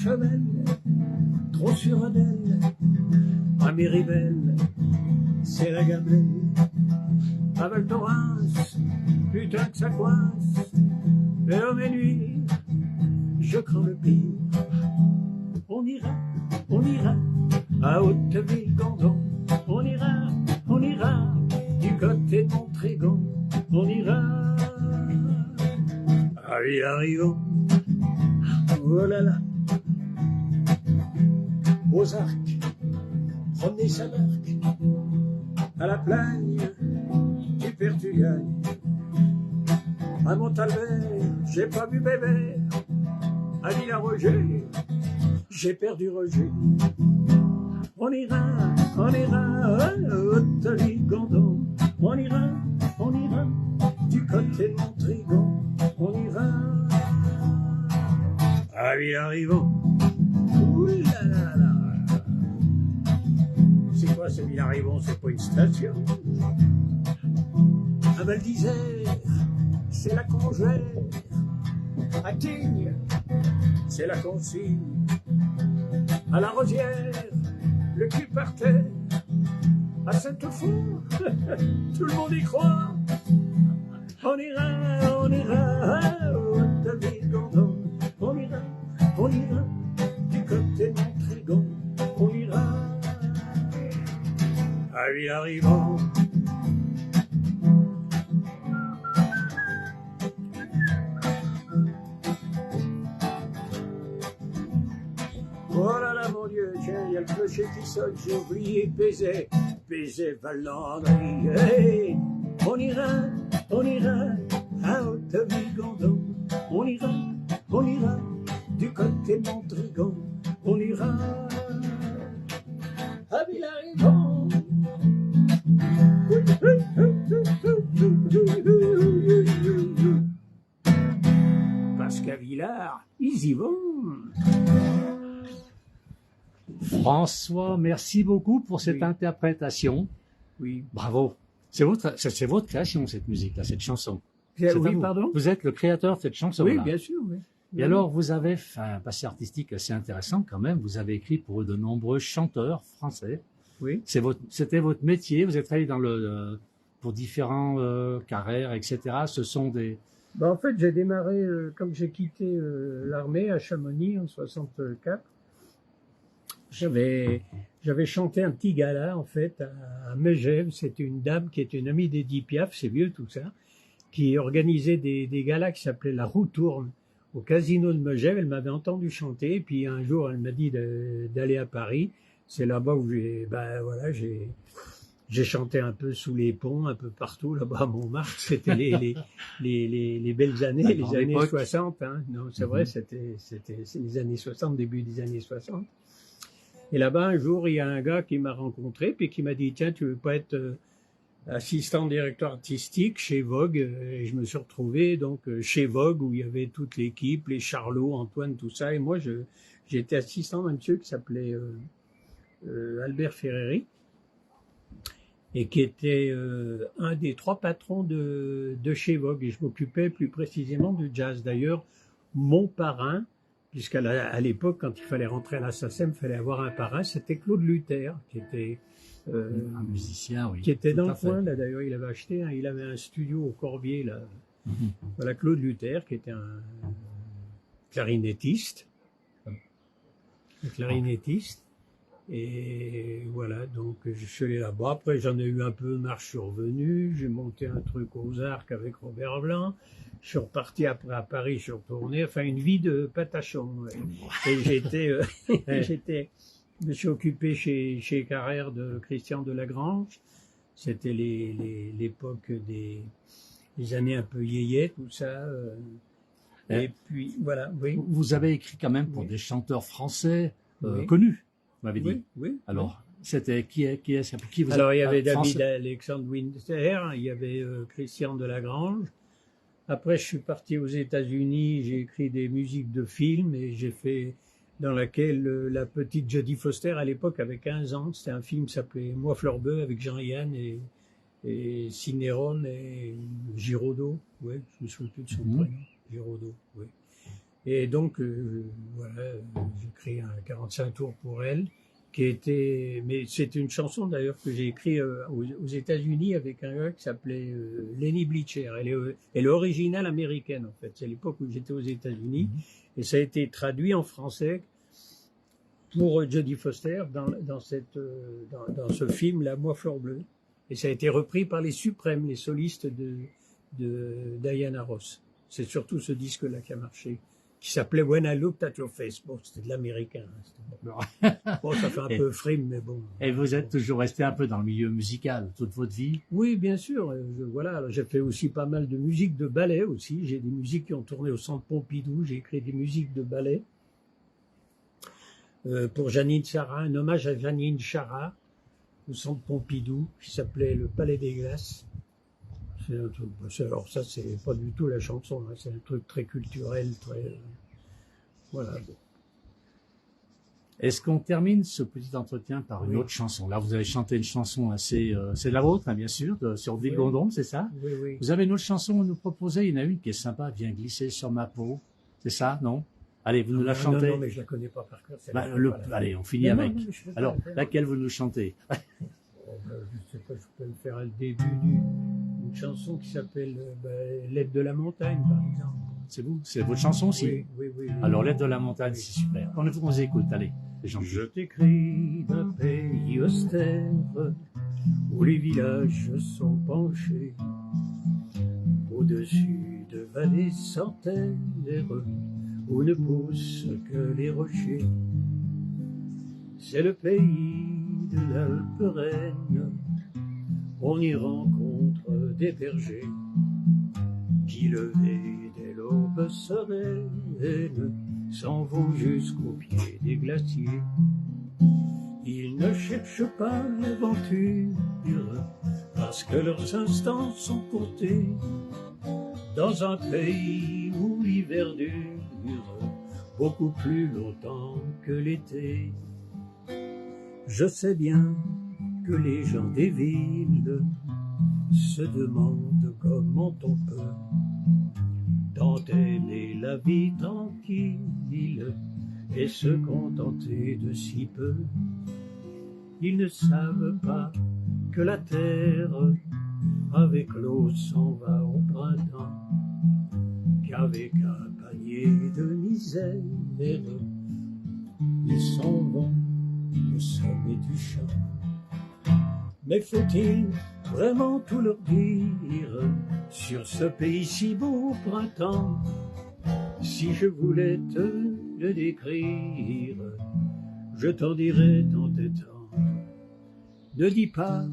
femelle, trop sûre d'elle, à Méribel, c'est la gamelle. À Val Thorens, putain que ça coince, et dans mes nuits, je crains le pire. On ira à Hauteville-Gandon, on ira du côté de Montrégon, on ira à Villarivon, oh là là, aux Arcs, promener sa barque, à la Plagne, du Pertugagne, à Montalbert, j'ai pas vu Bébert, à Villa-Roger, j'ai perdu Roger. On ira à Hauteville-Gandon, on ira du côté de Montrégon, on ira à Villarivon. Ouh là là là. C'est quoi ce Villarivon? C'est pas une station. À Val d'Isère, c'est la congère. À Tignes, c'est la consigne. À La Rosière, le cul par terre. À Sainte-Four, tout le monde y croit. On ira à Hauteville-Gandon, on ira du côté de Montrégon, on ira à Villarivon. Oh là là, mon Dieu, tiens, il y a le clocher qui sonne, j'ai oublié Pézet, Valandry. Hey, on ira à Hauteville-Gandon, on ira du côté de Montrégon, on ira à Villarivon. Parce qu'à Villars, ils y vont. François, merci beaucoup pour cette interprétation. Oui. Bravo. C'est votre création, cette musique-là, cette chanson. Oui, pardon. Vous êtes le créateur de cette chanson-là. Oui, bien sûr. Oui. Et alors, vous avez fait un passé artistique assez intéressant quand même. Vous avez écrit pour de nombreux chanteurs français. Oui. C'était votre métier. Vous êtes allé pour différents carrières, etc. Ce sont des... Ben, en fait, j'ai démarré, comme j'ai quitté l'armée à Chamonix en 64. J'avais chanté un petit gala, en fait, à Megève. C'était une dame qui était une amie d'Édith Piaf, c'est vieux tout ça, qui organisait des galas qui s'appelaient La Roue Tourne au casino de Megève. Elle m'avait entendu chanter, et puis un jour, elle m'a dit d'aller à Paris. C'est là-bas où j'ai chanté un peu sous les ponts, un peu partout, là-bas à Montmartre. C'était les belles années, les années époque. 60. Hein. Non, c'est vrai, c'était les années 60, début des années 60. Et là-bas, un jour, il y a un gars qui m'a rencontré, puis qui m'a dit, tiens, tu veux pas être assistant directeur artistique chez Vogue? Et je me suis retrouvé donc chez Vogue, où il y avait toute l'équipe, les Charlot, Antoine, tout ça. Et moi, j'étais assistant d'un monsieur qui s'appelait Albert Ferreri, et qui était un des 3 patrons de chez Vogue. Et je m'occupais plus précisément du jazz. D'ailleurs, mon parrain, puisqu'à l'époque, quand il fallait rentrer à la SACEM, il fallait avoir un parrain, c'était Claude Luther, qui était un musicien, oui. Qui était dans le coin, là, d'ailleurs, il avait acheté, il avait un studio au Corbier, là. Voilà, Claude Luther, qui était un clarinettiste. Et voilà, donc je suis allé là-bas. Après, j'en ai eu un peu marche survenue. J'ai monté un truc aux Arcs avec Robert Blanc. Je suis reparti après à Paris, je suis retourné. Enfin, une vie de patachon. Ouais. Et je me suis occupé chez Carrère de Christian Delagrange. C'était l'époque des années un peu yéyé, tout ça. Et puis, voilà, oui. Vous avez écrit quand même pour des chanteurs français connus. Vous m'avez dit. Oui. Alors, c'était qui vous Alors, il y avait David Alexandre Winter, il y avait Christian Delagrange. Après, je suis parti aux États-Unis, j'ai écrit des musiques de films et j'ai fait dans laquelle la petite Jodie Foster, à l'époque, avait 15 ans. C'était un film qui s'appelait Moi Fleurbeau avec Jean-Yann et Cinéron et Giraudot. Ouais, je me souviens plus de son prénom. Giraudot, oui. Et donc, voilà, j'écris un 45 tours pour elle, mais c'est une chanson d'ailleurs que j'ai écrite aux États-Unis avec un gars qui s'appelait Lenny Bleacher. Elle est originale américaine en fait. C'est l'époque où j'étais aux États-Unis et ça a été traduit en français pour Jodie Foster dans ce film La Moi Fleur Bleue. Et ça a été repris par les Suprêmes, les solistes de Diana Ross. C'est surtout ce disque-là qui a marché, qui s'appelait When I Looked at Your Face. Bon, c'était de l'américain. Bon, ça fait un peu frime, mais bon. Et vous êtes toujours resté un peu dans le milieu musical toute votre vie? Oui, bien sûr. Voilà, j'ai fait aussi pas mal de musique de ballet aussi. J'ai des musiques qui ont tourné au Centre Pompidou. J'ai écrit des musiques de ballet pour Janine Chara, un hommage à Janine Chara au Centre Pompidou, qui s'appelait Le Palais des Glaces. Alors ça, c'est pas du tout la chanson, hein, c'est un truc très culturel, très... voilà. Est-ce qu'on termine ce petit entretien par une autre chanson? Là, vous avez chanté une chanson assez... c'est de la vôtre, hein, bien sûr, sur Ville Gondon, c'est ça? Oui, oui. Vous avez une autre chanson à nous proposer? Il y en a une qui est sympa, Viens glisser sur ma peau. C'est ça, non? Allez, vous nous la chantez. Non, mais je la connais pas par cœur. Allez, on finit avec. Alors, laquelle vous nous chantez? Je sais pas, je peux le faire à le début d'une chanson qui s'appelle L'aide de la montagne, par exemple. C'est vous? C'est votre chanson aussi? Oui. Alors, L'aide de la montagne, c'est super. On écoute, allez. Je t'écris d'un pays austère où les villages sont penchés au-dessus de vallées sans terre où ne poussent que les rochers. C'est le pays de l'Alpe-Reine, on y rencontre des bergers qui, levés dès l'aube sereine, s'en vont jusqu'au pied des glaciers. Ils ne cherchent pas l'aventure, parce que leurs instants sont comptés dans un pays où l'hiver dure beaucoup plus longtemps que l'été. Je sais bien que les gens des villes se demandent comment on peut tant aimer la vie tranquille et se contenter de si peu. Ils ne savent pas que la terre avec l'eau s'en va au printemps, qu'avec un panier de misère ils s'en vont au sommet du champ. Mais faut-il vraiment tout leur dire sur ce pays si beau au printemps? Si je voulais te le décrire, je t'en dirais tant et tant. Ne dis pas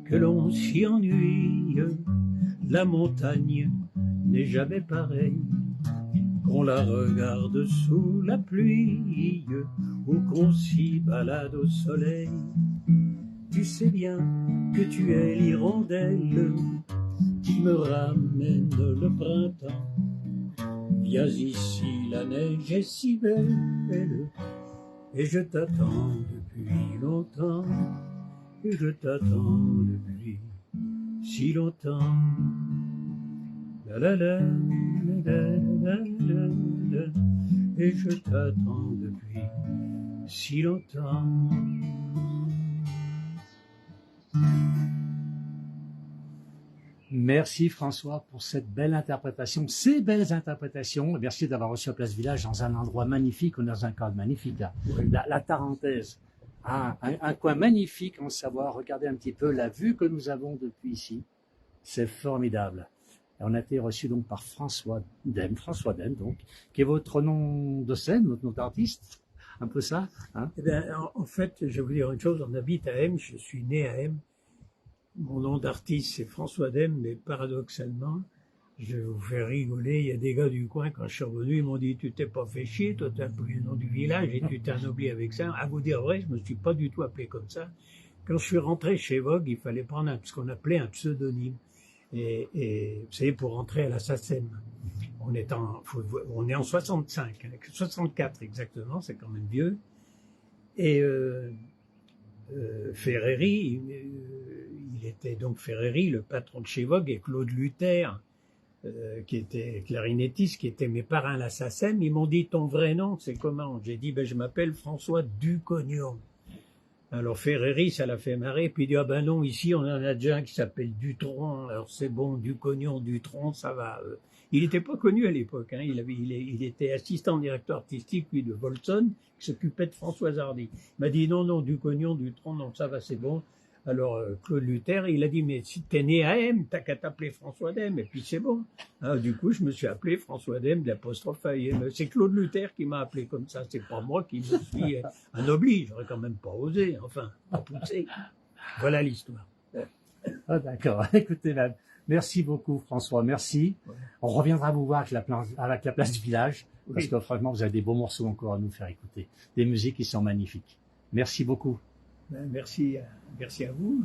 que l'on s'y ennuie, la montagne n'est jamais pareille, qu'on la regarde sous la pluie ou qu'on s'y balade au soleil. Tu sais bien que tu es l'hirondelle qui me ramène le printemps. Viens ici, la neige est si belle, et je t'attends depuis longtemps, et je t'attends depuis si longtemps. La la la la la la la, et je t'attends depuis si longtemps. Merci François pour cette belle interprétation, ces belles interprétations. Merci d'avoir reçu la Place Village dans un endroit magnifique, dans un cadre magnifique. Là. Oui. La Tarentaise, un coin magnifique en savoir. Regardez un petit peu la vue que nous avons depuis ici. C'est formidable. Et on a été reçu donc par François Dème donc, qui est votre nom de scène, votre nom d'artiste, un peu ça, hein? Eh bien, en fait, je vais vous dire une chose, on habite à M, je suis né à M. Mon nom d'artiste, c'est François Dème, mais paradoxalement, je vais vous faire rigoler, il y a des gars du coin, quand je suis revenu, ils m'ont dit, tu t'es pas fait chier, toi t'as pris le nom du village et tu t'es ennobli avec ça. À vous dire vrai, je me suis pas du tout appelé comme ça. Quand je suis rentré chez Vogue, il fallait prendre ce qu'on appelait un pseudonyme. Et vous savez, pour rentrer à la SACEM, on est en 65, 64 exactement, c'est quand même vieux. Et Ferreri, il était donc Ferreri, le patron de chez Vogue, et Claude Luther, qui était clarinettiste, qui était mes parrains à la SACEM, ils m'ont dit ton vrai nom, c'est comment? J'ai dit je m'appelle François Ducognon. Alors Ferreri, ça l'a fait marrer, puis il dit ah ben non, ici on en a déjà un qui s'appelle Dutronc, alors c'est bon, Ducognon, Dutronc, ça va. Il n'était pas connu à l'époque, hein. Il était assistant directeur artistique lui de Volson, qui s'occupait de Françoise Hardy. Il m'a dit non, Ducognon, Dutronc, non ça va, c'est bon. Alors Claude Luther, il a dit mais si t'es né à M, t'as qu'à t'appeler François Dème et puis c'est bon. Alors, du coup je me suis appelé François Dème de l'apostrophe A M. C'est Claude Luther qui m'a appelé comme ça, c'est pas moi qui me suis anobli, j'aurais quand même pas osé, enfin, pas poussé. Voilà l'histoire. Ah, d'accord, écoutez, merci beaucoup François, merci. Ouais. On reviendra vous voir avec la place du village, parce que franchement vous avez des beaux morceaux encore à nous faire écouter, des musiques qui sont magnifiques. Merci beaucoup. Merci à vous.